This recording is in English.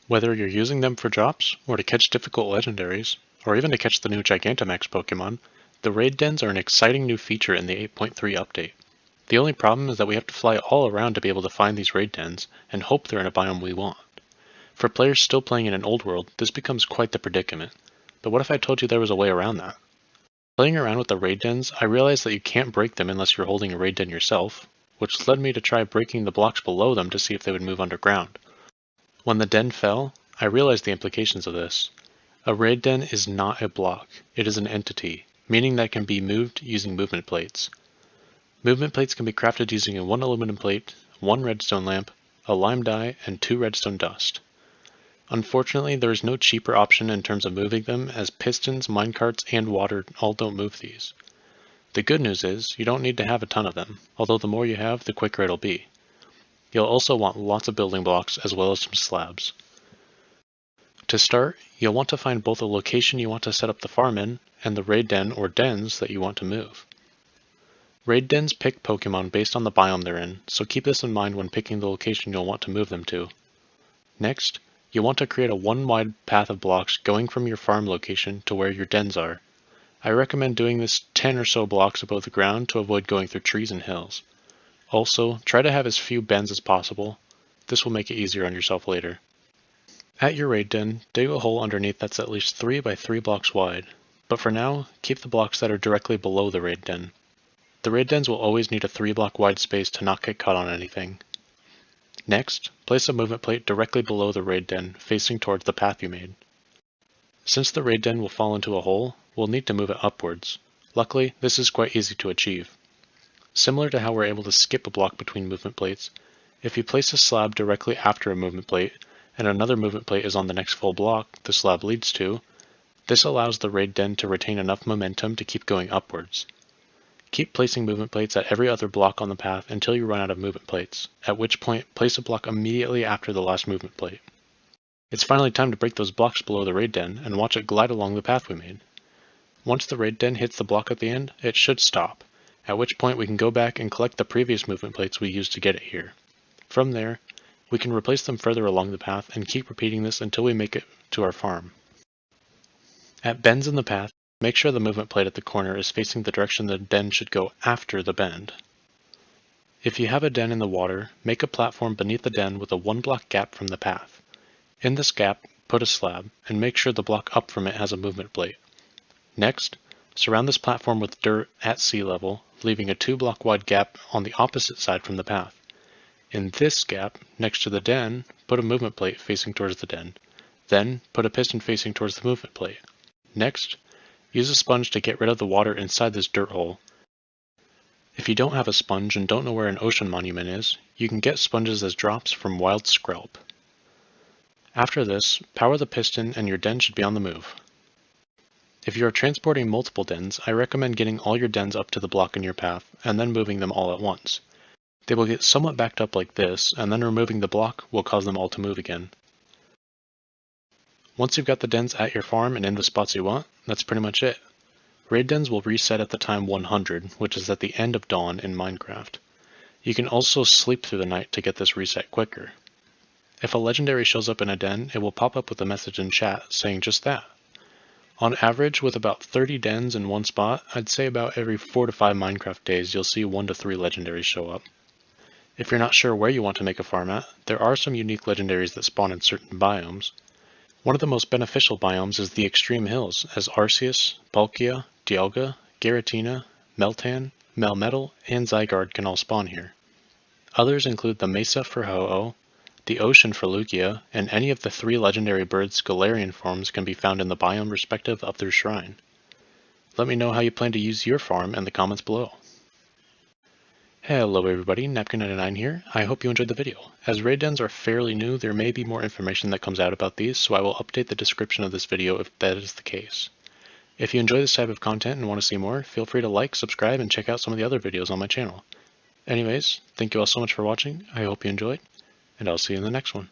Whether you're using them for drops, or to catch difficult legendaries, or even to catch the new Gigantamax Pokemon, the raid dens are an exciting new feature in the 8.3 update. The only problem is that we have to fly all around to be able to find these raid dens, and hope they're in a biome we want. For players still playing in an old world, this becomes quite the predicament. But what if I told you there was a way around that? Playing around with the raid dens, I realized that you can't break them unless you're holding a raid den yourself, which led me to try breaking the blocks below them to see if they would move underground. When the den fell, I realized the implications of this. A raid den is not a block, it is an entity, meaning that it can be moved using movement plates. Movement plates can be crafted using a 1 aluminum plate, 1 redstone lamp, a lime dye, and 2 redstone dust. Unfortunately, there is no cheaper option in terms of moving them, as pistons, minecarts, and water all don't move these. The good news is, you don't need to have a ton of them, although the more you have, the quicker it'll be. You'll also want lots of building blocks as well as some slabs. To start, you'll want to find both a location you want to set up the farm in, and the raid den or dens that you want to move. Raid dens pick Pokemon based on the biome they're in, so keep this in mind when picking the location you'll want to move them to. Next, you'll want to create a 1 wide path of blocks going from your farm location to where your dens are. I recommend doing this 10 or so blocks above the ground to avoid going through trees and hills. Also, try to have as few bends as possible. This will make it easier on yourself later. At your raid den, dig a hole underneath that's at least 3 by 3 blocks wide, but for now, keep the blocks that are directly below the raid den. The raid dens will always need a 3 block wide space to not get caught on anything. Next, place a movement plate directly below the raid den, facing towards the path you made. Since the raid den will fall into a hole, we'll need to move it upwards. Luckily, this is quite easy to achieve. Similar to how we're able to skip a block between movement plates, if you place a slab directly after a movement plate, and another movement plate is on the next full block the slab leads to, this allows the raid den to retain enough momentum to keep going upwards. Keep placing movement plates at every other block on the path until you run out of movement plates, at which point place a block immediately after the last movement plate. It's finally time to break those blocks below the raid den and watch it glide along the path we made. Once the raid den hits the block at the end, it should stop, at which point we can go back and collect the previous movement plates we used to get it here. From there, we can replace them further along the path and keep repeating this until we make it to our farm. At bends in the path, make sure the movement plate at the corner is facing the direction the den should go after the bend. If you have a den in the water, make a platform beneath the den with a 1 block gap from the path. In this gap, put a slab, and make sure the block up from it has a movement plate. Next, surround this platform with dirt at sea level, leaving a 2 block wide gap on the opposite side from the path. In this gap, next to the den, put a movement plate facing towards the den. Then, put a piston facing towards the movement plate. Next, use a sponge to get rid of the water inside this dirt hole. If you don't have a sponge and don't know where an ocean monument is, you can get sponges as drops from wild skelp. After this, power the piston and your den should be on the move. If you are transporting multiple dens, I recommend getting all your dens up to the block in your path, and then moving them all at once. They will get somewhat backed up like this, and then removing the block will cause them all to move again. Once you've got the dens at your farm and in the spots you want, that's pretty much it. Raid dens will reset at the time 100, which is at the end of dawn in Minecraft. You can also sleep through the night to get this reset quicker. If a legendary shows up in a den, it will pop up with a message in chat saying just that. On average, with about 30 dens in one spot, I'd say about every 4 to 5 Minecraft days you'll see 1 to 3 legendaries show up. If you're not sure where you want to make a farm at, there are some unique legendaries that spawn in certain biomes. One of the most beneficial biomes is the extreme hills, as Arceus, Palkia, Dialga, Giratina, Meltan, Melmetal, and Zygarde can all spawn here. Others include the Mesa for Ho-Oh, the Ocean for Lugia, and any of the 3 legendary birds' Galarian forms can be found in the biome respective of their shrine. Let me know how you plan to use your farm in the comments below. Hello everybody, Napkin99 here. I hope you enjoyed the video. As raid dens are fairly new, there may be more information that comes out about these, so I will update the description of this video if that is the case. If you enjoy this type of content and want to see more, feel free to like, subscribe, and check out some of the other videos on my channel. Anyways, thank you all so much for watching, I hope you enjoyed, and I'll see you in the next one.